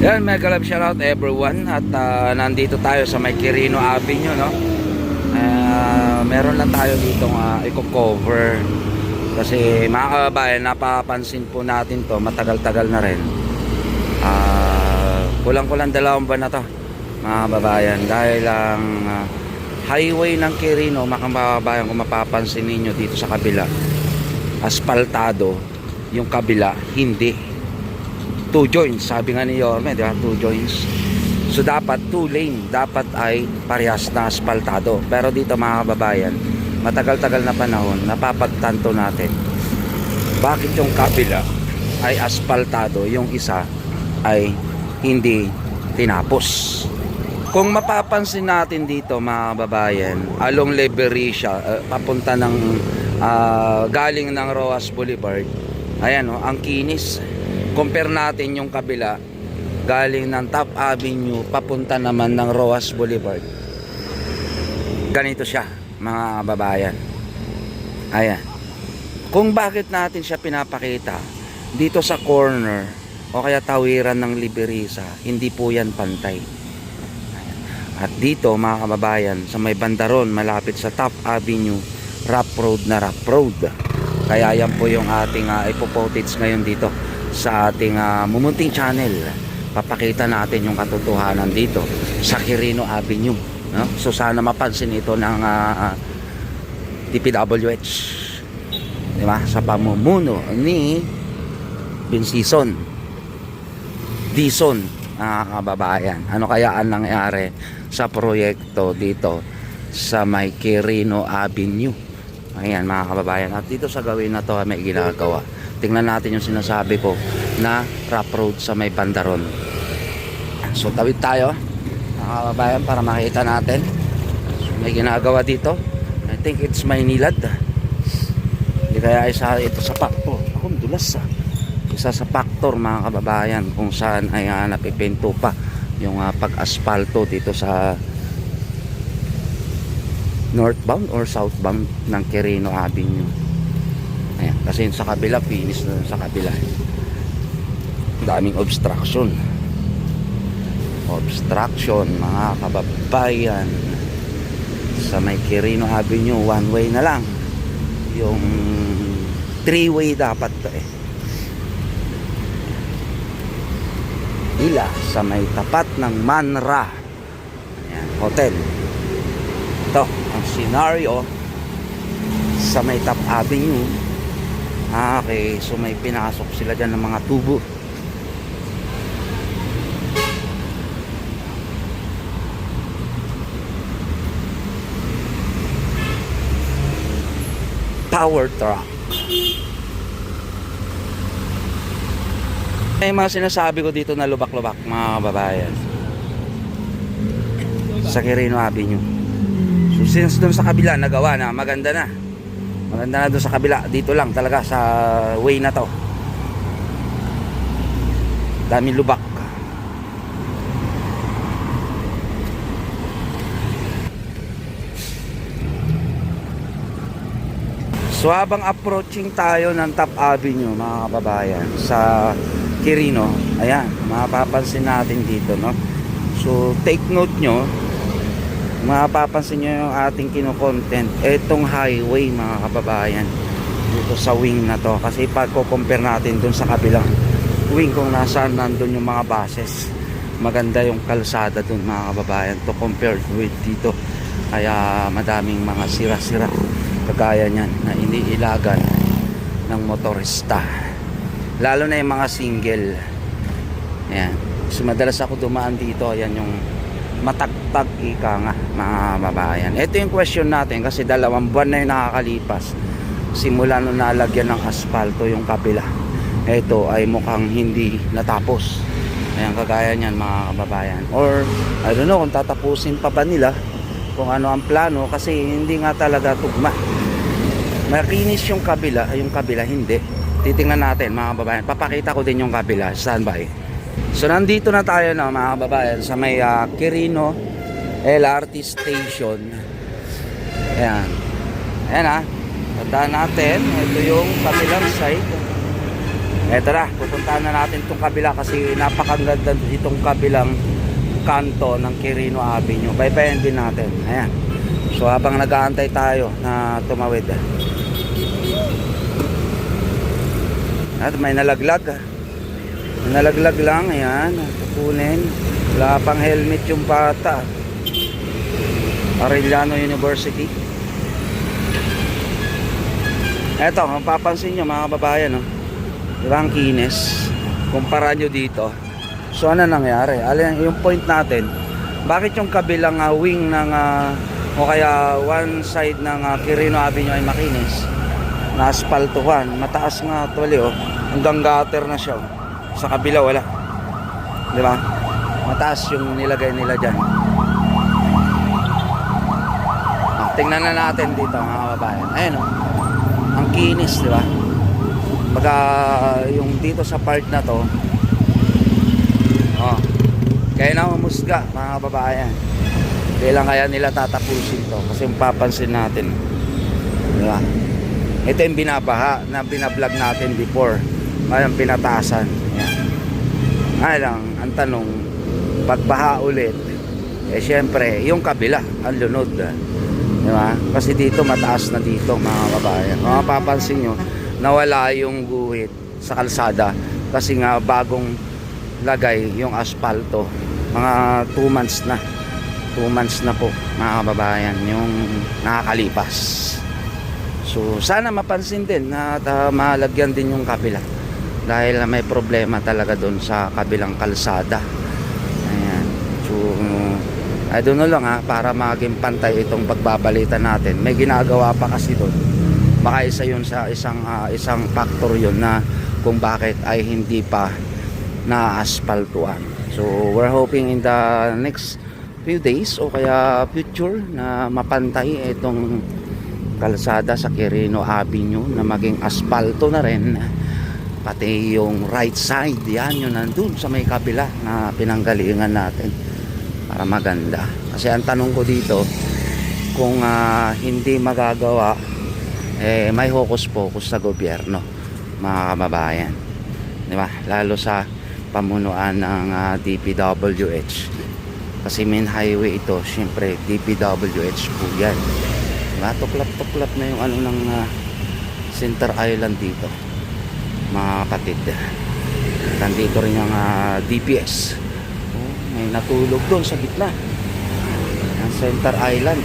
Yan, mega love shoutout everyone. At nandito tayo sa may Quirino Avenue, no? Meron lang tayo dito i-cover. Kasi mga kababayan, napapansin po natin to, matagal-tagal na rin. Kulang-kulang 2 buwan na to, mga kababayan. Dahil ang highway ng Quirino, mga kababayan, kung mapapansin ninyo dito sa kabila, aspaltado. Yung kabila, hindi. 2 joints, sabi nga ni Yorme, di ba? 2 joints. So dapat 2 lane, dapat ay parehas na aspaltado. Pero dito mga kababayan, matagal-tagal na panahon, napapagtanto natin bakit yung kabila ay aspaltado, yung isa ay hindi tinapos. Kung mapapansin natin dito mga kababayan, along Liberia, papunta ng galing ng Roas Boulevard, ayan o, ang kinis. Compare natin yung kabila, galing ng Top Avenue papunta naman ng Roas Boulevard. Ganito siya mga kababayan. Ayan. Kung bakit natin siya pinapakita dito sa corner o kaya tawiran ng Liberisa, hindi po yan pantay. Ayan. At dito mga kababayan, sa may bandaron malapit sa Top Avenue, rough road na rough road. Kaya yan po yung ating ipopotage ngayon dito sa ating mumunting channel. Papakita natin yung katotohanan dito sa Quirino Avenue, no? So sana mapansin ito ng DPWH, di ba? Sa pamumuno ni Binsison Dison, kababayan. Ano kaya ang nangyari sa proyekto dito sa may Quirino Avenue? Ayan mga kababayan. At dito sa gawin na to may ginagawa. Tingnan natin yung sinasabi ko na rough road sa may bandaron. So tawid tayo mga kababayan para makita natin. So, may ginagawa dito. I think it's Maynilad. Hindi kaya isa ito sa factor. Ako dulas isa sa factor mga kababayan kung saan ay napipinto pa yung pag-asfalto dito sa northbound or southbound ng Quirino Avenue. Ayan, kasi sa kabila finish na sa kabila. Daming obstruction mga kababayan. Sa may Quirino Avenue, one way na lang. Yung 3-way dapat to Ila sa may tapat ng Manra, ayan, hotel. Ito ang scenario sa may Top Avenue. Okay, so may pinasok sila dyan ng mga tubo. Power truck. May mga sinasabi ko dito na lubak-lubak mga kababayan sa Quirino Avenue. So since dun sa kabila nagawa na, maganda na dun sa kabila, dito lang talaga sa way na to daming lubak. So habang approaching tayo ng Top Avenue mga kababayan sa Quirino, ayan, mapapansin natin dito, no? So take note nyo, mapapansin nyo yung ating kino-content, etong highway mga kababayan dito sa wing na to. Kasi pag compare natin dun sa kabilang wing kung nasaan nandun yung mga buses, maganda yung kalsada dun mga kababayan to compared with dito. Kaya madaming mga sira-sira kagaya nyan na iniilagan ng motorista, lalo na yung mga single. Ayan, so madalas ako dumaan dito. Ayan yung matagtag ika nga mga kababayan. Ito yung question natin kasi 2 buwan na yung nakakalipas simula nung nalagyan ng asfalto yung kabila. Ito ay mukhang hindi natapos. Ayan, kagaya nyan mga kababayan. Or I don't know kung tatapusin pa ba nila, kung ano ang plano, kasi hindi nga talaga tugma. Makinis yung kabila hindi. Titingnan natin mga kababayan. Papakita ko din yung kabila. Standby. So nandito na tayo na mga kababayan sa may Quirino LRT Station. Ayan. Ayan Tandaan natin, ito yung kabilang side. Eto na, pupuntahan na natin itong kabila kasi napakaganda itong kabilang kanto ng Quirino Avenue. Baybayin din natin. Ayan. So habang nag-aantay tayo na tumawid. At may nalaglag. May nalaglag lang. Ayan. Kukunin. Wala pang helmet yung bata. Arellano University. Eto, mapapansin nyo mga kababayan, no? Diba ang kinis? Kumpara nyo dito. So ano nangyari? Alin yung point natin, bakit yung kabilang wing ng o kaya one side ng Quirino Avenue ay makinis, na aspaltuhan, mataas nga actually, oh, hanggang gutter na siya, oh. Sa kabila wala, di ba? Mataas yung nilagay nila dyan. Tingnan na natin dito mga kababayan. Ayun, oh, ang kinis, di ba? Baga yung dito sa part na to, oh, kaya na humusga mga kababayan. Kailan kaya nila tatapusin to? Kasi papansin natin, di ba? Ito yung binabaha na binablog natin before. Ngayon pinatasan. Ay lang, ang tanong, pagbaha ulit, eh syempre, yung kabila, ang lunod. Di ba? Kasi dito mataas na dito mga kababayan. Mapapansin nyo, nawala yung guhit sa kalsada kasi nga bagong lagay yung aspalto. Mga 2 months na. 2 months na po mga kababayan yung nakakalipas. So sana mapansin din na malagyan din yung kabila dahil may problema talaga doon sa kabilang kalsada. Ayan. So I don't know lang para maging pantay itong pagbabalita natin. May ginagawa pa kasi doon. Baka isa yun sa isang factor yun na kung bakit ay hindi pa na-aspaltuan. So we're hoping in the next few days o kaya future na mapantay itong kalsada sa Quirino Avenue na maging aspalto na rin, pati yung right side, yan yun nandun sa may kabila na pinanggalingan natin para maganda. Kasi ang tanong ko dito, kung hindi magagawa, eh may hokus-pokus sa gobyerno mga kababayan, di ba? Lalo sa pamunuan ng DPWH. Kasi main highway ito, syempre DPWH po yan. Diba? Tuklap-tuklap na yung ano ng Center Island dito mga kapatid. Nandito rin yung DPS. Oh, may natulog doon sa gitna ng Center Island.